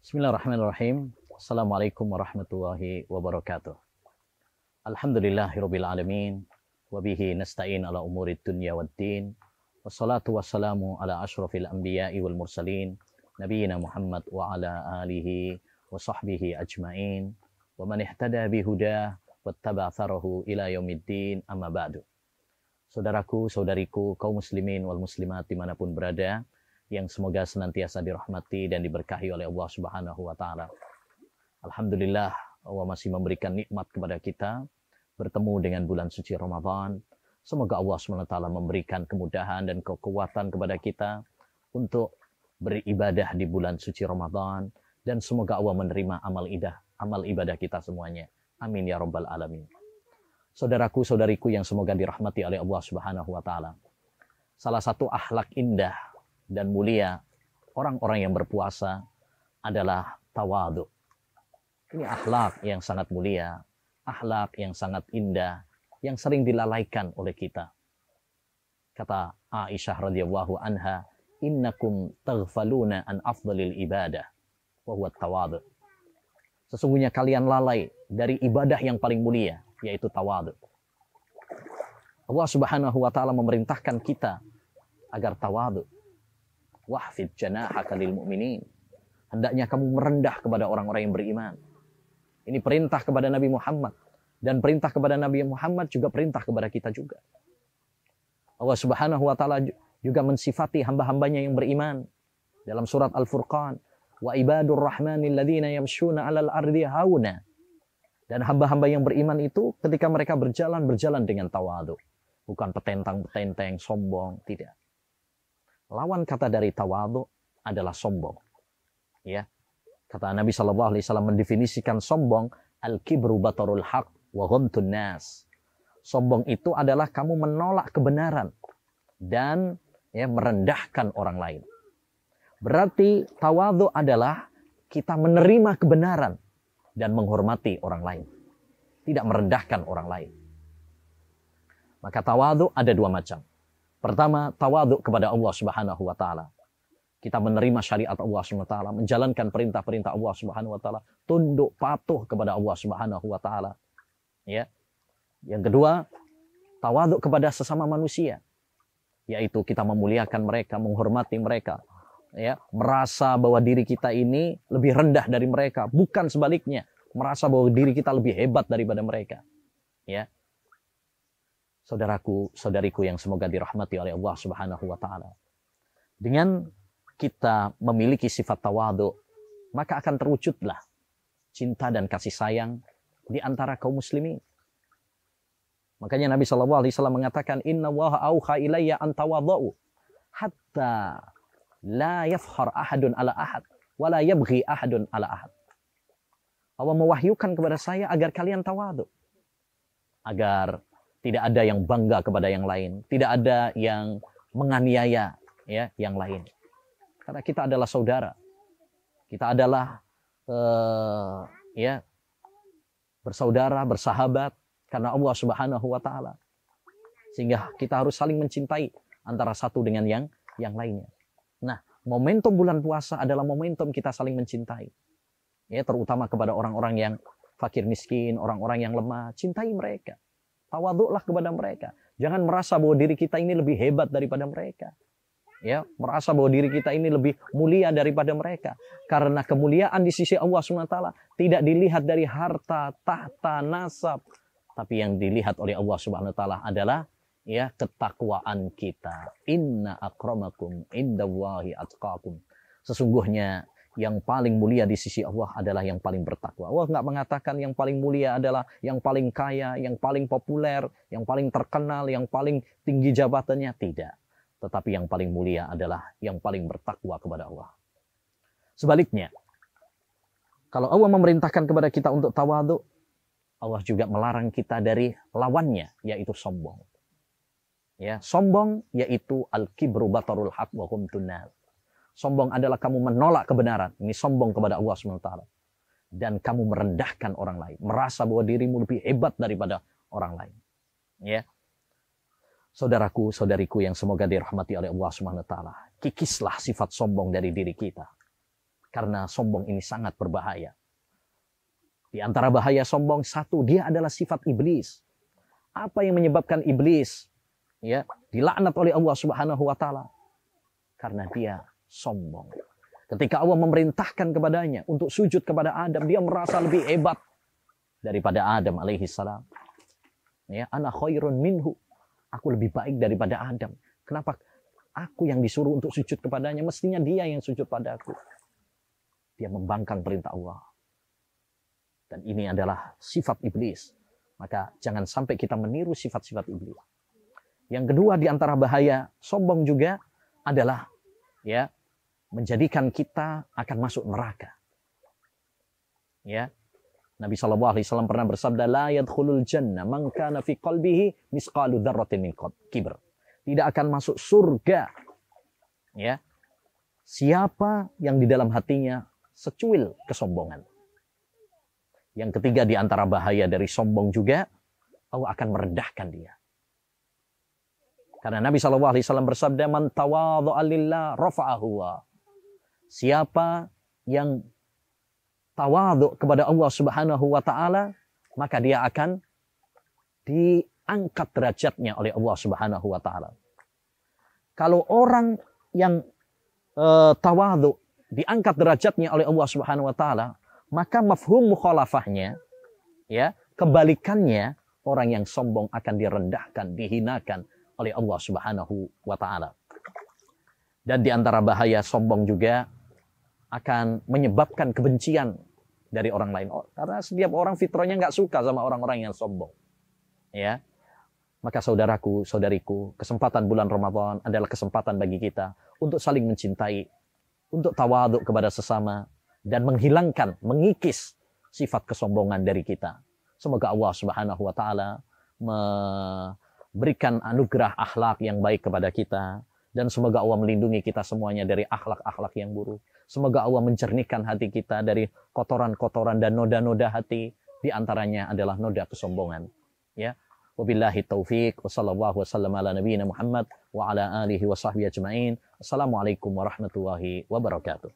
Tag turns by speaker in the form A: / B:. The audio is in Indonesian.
A: Bismillahirrahmanirrahim. Assalamualaikum warahmatullahi wabarakatuh. Alhamdulillahirabbil alamin wa bihi nasta'in ala umurid dunya waddin. Wassalatu wassalamu ala asyrafil anbiya'i wal mursalin nabiyina Muhammad wa ala alihi wa sahbihi ajmain wa man ihtada bihudah wattaba' atharahu ila yaumiddin, amma ba'du. Saudaraku, saudariku, kaum muslimin wal muslimat dimanapun berada, yang semoga senantiasa dirahmati dan diberkahi oleh Allah Subhanahu wa taala. Alhamdulillah, Allah masih memberikan nikmat kepada kita bertemu dengan bulan suci Ramadan. Semoga Allah SWT memberikan kemudahan dan kekuatan kepada kita untuk beribadah di bulan suci Ramadan, dan semoga Allah menerima amal ibadah kita semuanya. Amin ya rabbal alamin. Saudaraku, saudariku yang semoga dirahmati oleh Allah Subhanahu wa taala. Salah satu akhlak indah dan mulia orang-orang yang berpuasa adalah tawadhu. Ini akhlak yang sangat mulia, akhlak yang sangat indah, yang sering dilalaikan oleh kita. Kata Aisyah radhiyallahu anha, "Innakum taghfaluna an afdalil ibadah wa huwa tawadhu." Sesungguhnya kalian lalai dari ibadah yang paling mulia, yaitu tawadhu. Allah Subhanahu wa taala memerintahkan kita agar tawadhu. Wahfid janahaka lil mu'minin. Hendaknya kamu merendah kepada orang-orang yang beriman. Ini perintah kepada Nabi Muhammad. Dan perintah kepada Nabi Muhammad juga perintah kepada kita juga. Allah Subhanahu wa taala juga mensifati hamba-hambanya yang beriman. Dalam surat Al-Furqan. Wa ibadur rahmanil ladzina yamshuna 'alal ardi hauna. Dan hamba-hamba yang beriman itu ketika mereka berjalan dengan tawadhu. Bukan petentang-petenteng, sombong, tidak. Lawan kata dari tawadhu adalah sombong. Ya. Kata Nabi SAW mendefinisikan sombong, al-kibru batarul haq wa ghamtun nas. Sombong itu adalah kamu menolak kebenaran dan merendahkan orang lain. Berarti tawadhu adalah kita menerima kebenaran dan menghormati orang lain, tidak merendahkan orang lain. Maka tawadhu ada dua macam. Pertama, tawadhu kepada Allah Subhanahu wa taala. Kita menerima syariat Allah Subhanahu wa taala, menjalankan perintah-perintah Allah Subhanahu wa taala, tunduk patuh kepada Allah Subhanahu wa taala. Ya. Yang kedua, tawadhu kepada sesama manusia, yaitu kita memuliakan mereka, menghormati mereka, ya, merasa bahwa diri kita ini lebih rendah dari mereka, bukan sebaliknya, merasa bahwa diri kita lebih hebat daripada mereka. Ya. Saudaraku, saudariku yang semoga dirahmati oleh Allah Subhanahu wa taala. Dengan kita memiliki sifat tawadhu, maka akan terwujudlah cinta dan kasih sayang di antara kaum muslimin. Makanya Nabi SAW mengatakan, "Inna Allaha auha ilayya an tawadhu hatta la yafkhar ahadun ala ahad wa la yabghi ahadun ala ahad." Allah mewahyukan kepada saya agar kalian tawadhu. Agar tidak ada yang bangga kepada yang lain. Tidak ada yang menganiaya yang lain. Karena kita adalah saudara. Kita adalah bersaudara, bersahabat. Karena Allah Subhanahu wa ta'ala. Sehingga kita harus saling mencintai antara satu dengan yang lainnya. Nah, momentum bulan puasa adalah momentum kita saling mencintai. Ya, terutama kepada orang-orang yang fakir miskin, orang-orang yang lemah. Cintai mereka. Tawadhu'lah kepada mereka. Jangan merasa bahwa diri kita ini lebih hebat daripada mereka. Ya, merasa bahwa diri kita ini lebih mulia daripada mereka. Karena kemuliaan di sisi Allah SWT tidak dilihat dari harta, tahta, nasab. Tapi yang dilihat oleh Allah SWT adalah ketakwaan kita. Inna akramakum indallahi atqakum. Sesungguhnya yang paling mulia di sisi Allah adalah yang paling bertakwa. Allah nggak mengatakan yang paling mulia adalah yang paling kaya, yang paling populer, yang paling terkenal, yang paling tinggi jabatannya. Tidak. Tetapi yang paling mulia adalah yang paling bertakwa kepada Allah. Sebaliknya, kalau Allah memerintahkan kepada kita untuk tawadhu, Allah juga melarang kita dari lawannya, yaitu sombong. Ya, sombong yaitu al-kibru batarul haq wa ghamtun nas. Sombong adalah kamu menolak kebenaran. Ini sombong kepada Allah SWT. Dan kamu merendahkan orang lain. Merasa bahwa dirimu lebih hebat daripada orang lain. Ya. Saudaraku, saudariku yang semoga dirahmati oleh Allah SWT. Kikislah sifat sombong dari diri kita. Karena sombong ini sangat berbahaya. Di antara bahaya sombong, satu, dia adalah sifat iblis. Apa yang menyebabkan iblis ya dilaknat oleh Allah Subhanahu wa taala? Karena dia sombong. Ketika Allah memerintahkan kepadanya untuk sujud kepada Adam, dia merasa lebih hebat daripada Adam alaihi salam. Ya, ana khairun minhu. Aku lebih baik daripada Adam. Kenapa aku yang disuruh untuk sujud kepadanya? Mestinya dia yang sujud padaku. Dia membangkang perintah Allah. Dan ini adalah sifat iblis. Maka jangan sampai kita meniru sifat-sifat iblis. Yang kedua di antara bahaya sombong juga adalah ya menjadikan kita akan masuk neraka. Ya. Nabi SAW pernah bersabda, la yadkhulul jannah man kana fi qalbihi misqalu dzarratin min kibr. Tidak akan masuk surga ya siapa yang di dalam hatinya secuil kesombongan. Yang ketiga di antara bahaya dari sombong juga, Allah akan merendahkan dia. Karena Nabi SAW bersabda, man tawadhu'a lillah rafa'ahu. Siapa yang tawadhu kepada Allah Subhanahu wa taala, maka dia akan diangkat derajatnya oleh Allah Subhanahu wa taala. Kalau orang yang tawadhu diangkat derajatnya oleh Allah Subhanahu wa taala, maka mafhum mukhalafahnya ya, kebalikannya orang yang sombong akan direndahkan, dihinakan oleh Allah Subhanahu wa taala. Dan di antara bahaya sombong juga akan menyebabkan kebencian dari orang lain. Karena setiap orang fitrahnya nggak suka sama orang-orang yang sombong. Ya. Maka saudaraku, saudariku, kesempatan bulan Ramadan adalah kesempatan bagi kita untuk saling mencintai, untuk tawadhu kepada sesama, dan menghilangkan, mengikis sifat kesombongan dari kita. Semoga Allah Subhanahu wa taala memberikan anugerah akhlak yang baik kepada kita, dan semoga Allah melindungi kita semuanya dari akhlak-akhlak yang buruk. Semoga Allah mencernihkan hati kita dari kotoran-kotoran dan noda-noda hati, di antaranya adalah noda kesombongan. Ya. Wabillahi taufiq wa sallallahu wasallam ala nabiyina Muhammad wa ala alihi wa sahbihi ajma'in. Assalamualaikum warahmatullahi wabarakatuh.